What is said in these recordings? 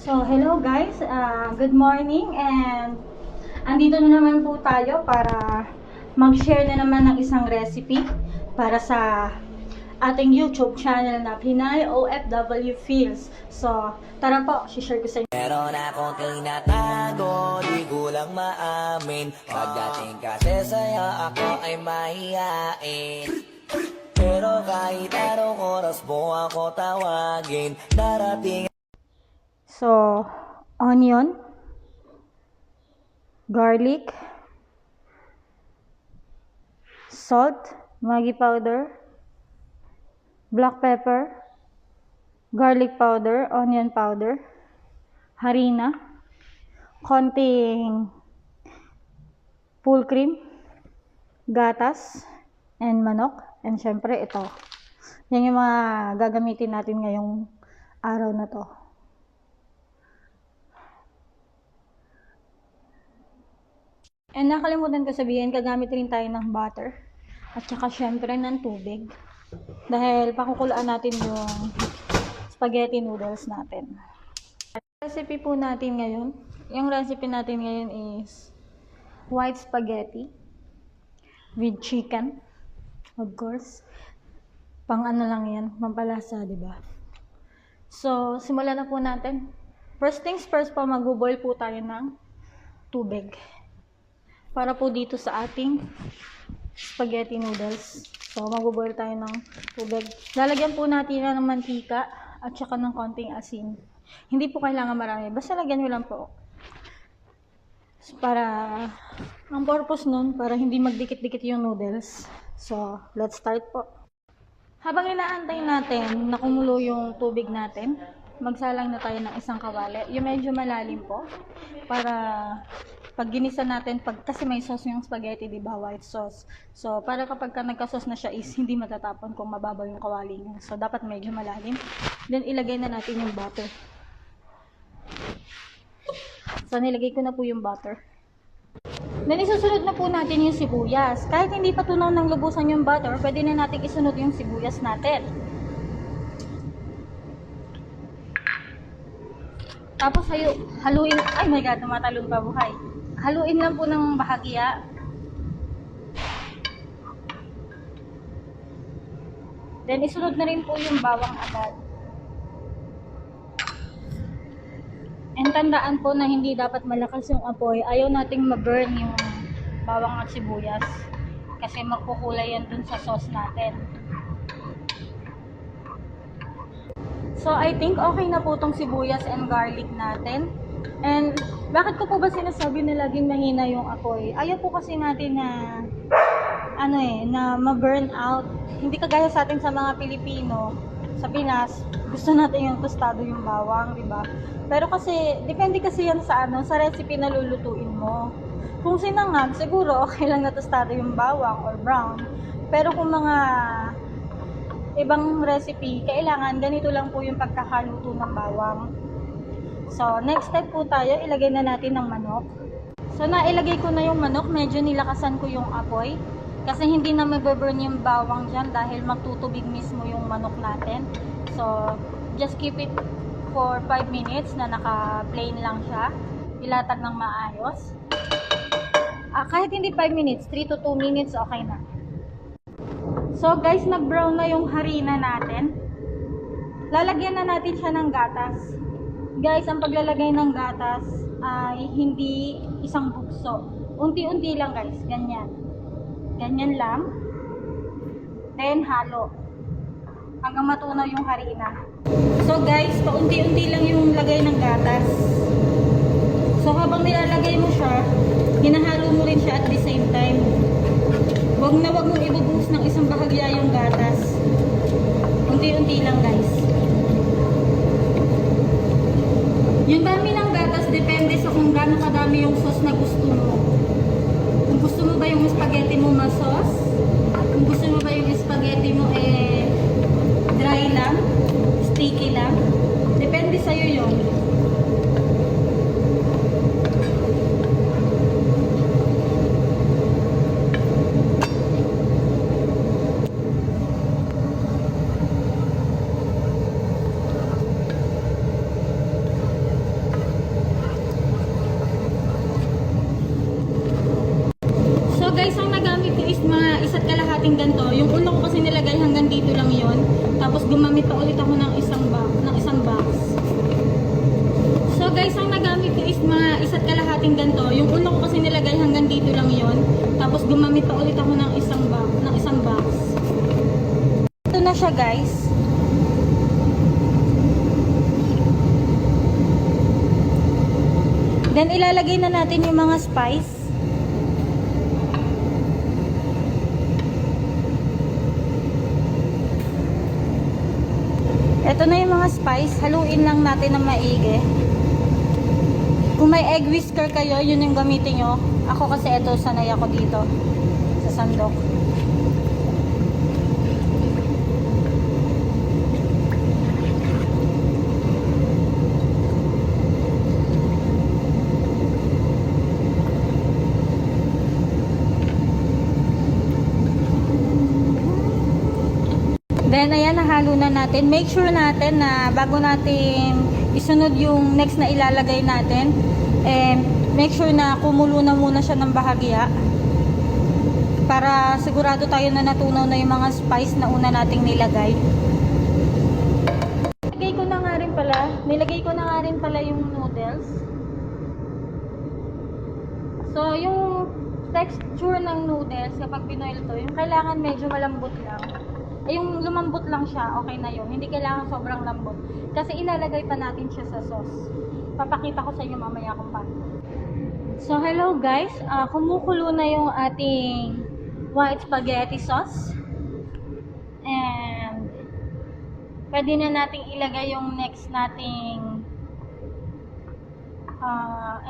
So, hello guys, good morning and andito na naman po tayo para mag-share na naman ng isang recipe para sa ating YouTube channel na Pinay OFW Feels. So, tara po, share ko sa inyo. Meron akong tinatago, di ko lang maamin. Pagdating kasi sa'yo, ako ay mahihain. Pero kahit anong oras mo ako tawagin, darating. So, onion, garlic, salt, Maggi powder, black pepper, garlic powder, onion powder, harina, konting full cream, gatas, and manok, and syempre ito. Yan yung mga gagamitin natin ngayong araw na to. And nakalimutan ko sabihin, gagamit rin tayo ng butter. At saka syempre ng tubig. Dahil pakukulaan natin yung spaghetti noodles natin. Recipe po natin ngayon. Yung recipe natin ngayon is white spaghetti with chicken. Of course. Pang ano lang yan, pampalasa, diba? So, simulan na po natin. First things first po, mag-boil po tayo ng tubig. Para po dito sa ating spaghetti noodles. So, mag-boil tayo ng tubig. Lalagyan po natin ng mantika at saka ng konting asin. Hindi po kailangan marami. Basta lagyan nyo lang po. Para, ang purpose nun, para hindi magdikit-dikit yung noodles. So, let's start po. Habang inaantay natin na kumulo yung tubig natin, magsalang na tayo ng isang kawali. Yung medyo malalim po. Para pag ginisa natin, kasi may sauce yung spaghetti, di ba? White sauce. So, para kapag nagka-sauce na siya is hindi matatapon kung mababaw yung kawali niya. So, dapat medyo malalim. Then, ilagay na natin yung butter. So, nilagay ko na po yung butter. Then, isusunod na po natin yung sibuyas. Kahit hindi pa tunaw ng lubusan yung butter, pwede na natin isunod yung sibuyas natin. Tapos, haluin. Ay my God, tumatalon pa buhay. Haluin lang po ng bahagya. Then, isunod na rin po yung bawang agad. And tandaan po na hindi dapat malakas yung apoy. Ayaw nating ma-burn yung bawang at sibuyas. Kasi magkukulay yan dun sa sauce natin. So, I think okay na po tong sibuyas and garlic natin. And, bakit ko po ba sinasabi na laging mahina yung apoy? Ayaw po kasi natin na, na ma-burn out. Hindi kagaya sa atin sa mga Pilipino, sa Pinas, gusto natin yung tostado yung bawang, di ba? Pero kasi, depende kasi yan sa sa recipe na lulutuin mo. Kung sinangag, siguro okay lang na tostado yung bawang or brown. Pero kung mga ibang recipe, kailangan ganito lang po yung pagkakaluto ng bawang. So, next step po tayo, ilagay na natin ng manok. So, nailagay ko na yung manok, medyo nilakasan ko yung apoy. Kasi hindi na mababurn yung bawang dyan dahil magtutubig mismo yung manok natin. So, just keep it for 5 minutes na naka-plain lang siya. Ilatag ng maayos. Kahit hindi 5 minutes, 3 to 2 minutes, okay na. So guys, nag-brown na yung harina natin. Lalagyan na natin siya ng gatas. Guys, ang paglalagay ng gatas ay hindi isang bugso. Unti-unti lang guys, ganyan. Ganyan lang. Then halo. Hanggang matunaw yung harina. So guys, paunti-unti lang yung lagay ng gatas. So habang nilalagay mo siya, hinahalo mo rin siya at the same time. Wag mong ibubuhos ng isang bahagya yung gatas. Unti-unti lang guys. Yung dami ng gatas depende sa kung gaano kadami yung sauce na gusto mo. Kung gusto mo ba yung spaghetti mo ma-sauce? Kung gusto mo ba yung spaghetti mo dry lang? Sticky lang? Depende sa'yo yun. kalahating ganito. Yung una ko kasi nilagay hanggang dito lang yon. Tapos gumamit pa ulit ako ng isang box. So guys, ang nagamit ko is mga isa't kalahating ganito. Yung una ko kasi nilagay hanggang dito lang yon. Tapos gumamit pa ulit ako ng isang box. Ito na siya guys. Then ilalagay na natin yung mga spice. Ito na yung mga spice. Haluin lang natin ng maigi. Kung may egg whisker kayo, yun yung gamitin nyo. Ako kasi ito, sanay ako dito sa sandok. Then, ayan, nahalo na natin. Make sure natin na bago natin isunod yung next na ilalagay natin, make sure na kumulo na muna siya ng bahagya. Para sigurado tayo na natunaw na yung mga spice na una nating nilagay. Nilagay ko na nga rin pala yung noodles. So, yung texture ng noodles kapag pinoil to, yung kailangan medyo malambot lang. Yung lumambot lang siya, okay na yun. Hindi kailangan sobrang lambot. Kasi ilalagay pa natin siya sa sauce. Papakita ko sa inyo mamaya kung paano. So, hello guys. Kumukulo na yung ating white spaghetti sauce. And, pwede na nating ilagay yung next nating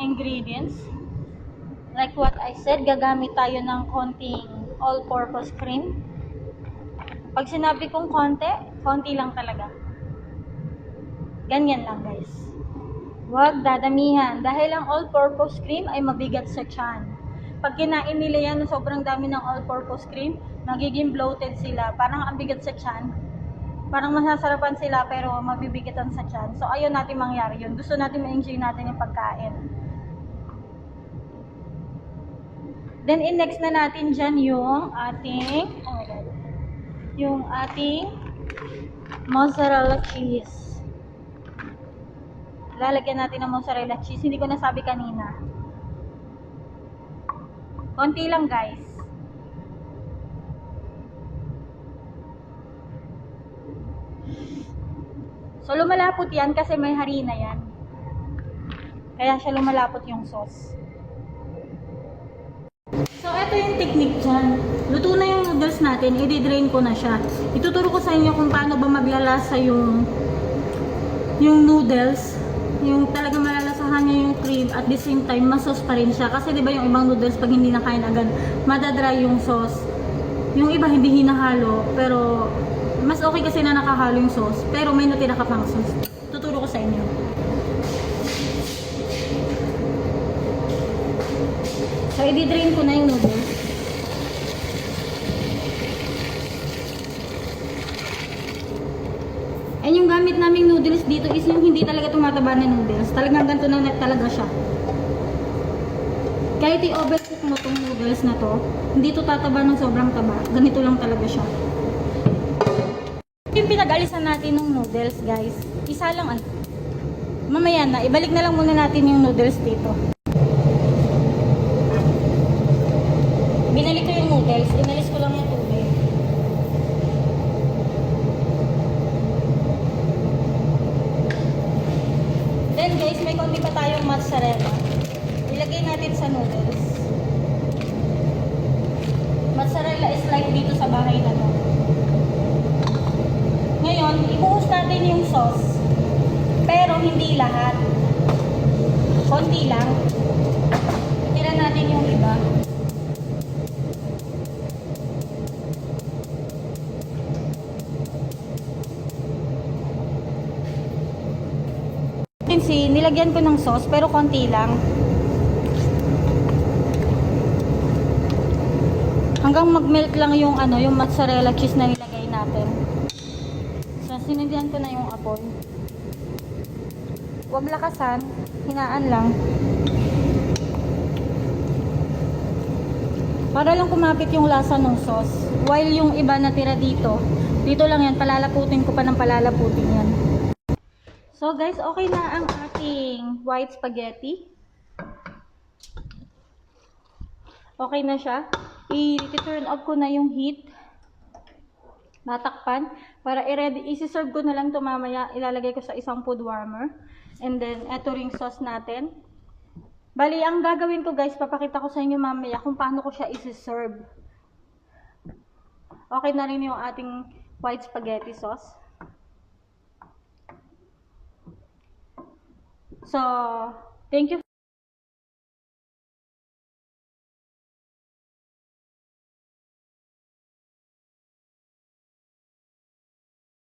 ingredients. Like what I said, gagamit tayo ng konting all-purpose cream. Pag sinabi kong konti lang talaga. Ganyan lang guys. Huwag dadamihan. Dahil ang all-purpose cream ay mabigat sa tiyan. Pag kinain nila yan na sobrang dami ng all-purpose cream, magiging bloated sila. Parang ang bigat sa tiyan. Parang masasarapan sila pero mabibigatan sa tiyan. So ayaw natin mangyari yun. Gusto natin ma-enjoy natin yung pagkain. Then in-next na natin dyan yung ating, oh my God, yung ating mozzarella cheese. Lalagyan natin ng mozzarella cheese. Hindi ko nasabi kanina. Konti lang guys. So lumalapot yan kasi may harina yan. Kaya siya lumalapot yung sauce. So, ito yung technique dyan. Luto na yung noodles natin, i-drain ko na siya. Ituturo ko sa inyo kung paano ba maglalasa yung noodles. Yung talaga malalasahan niya yung cream at the same time, masos pa rin siya. Kasi diba yung ibang noodles pag hindi nakain agad, madadry yung sauce. Yung iba hindi hinahalo, pero mas okay kasi na nakahalo yung sauce. Pero may natira ka pang sauce. Tuturo ko sa inyo. So, i-drain ko na yung noodles. And yung gamit naming noodles dito is yung hindi talaga tumataba na noodles. Talagang ganito na talaga siya. Kahit i-overcook mo tong noodles na to, hindi to tataba ng sobrang taba. Ganito lang talaga siya. Yung pinag-alisan natin ng noodles, guys. Isa lang ay. Mamaya na, ibalik na lang muna natin yung noodles dito. Binalik ko yung noodles, inalis ko lang yung tubig. Then guys, may konti pa tayong mozzarella. Ilagay natin sa noodles. Mozzarella is like dito sa bahay na to. Ngayon, ibuhos natin yung sauce. Pero hindi lahat. Konti lang. Itira natin yung iba. Nilagyan ko ng sauce pero konti lang. Hanggang mag-melt lang yung yung mozzarella cheese na nilagay natin. So sinundan ko na yung apoy. Huwag lakasan, hinaan lang. Para lang kumapit yung lasa ng sauce. While yung iba natira dito, dito lang yan, palalaputin ko pa ng palalaputin yan. So guys, okay na ang ating white spaghetti. Okay na siya. I-turn off ko na yung heat. Natakpan. Para i-ready, isi-serve ko na lang ito mamaya. Ilalagay ko sa isang food warmer. And then, eto ring sauce natin. Bali, ang gagawin ko guys, papakita ko sa inyo mamaya kung paano ko siya isi-serve. Okay na rin yung ating white spaghetti sauce. So, thank you.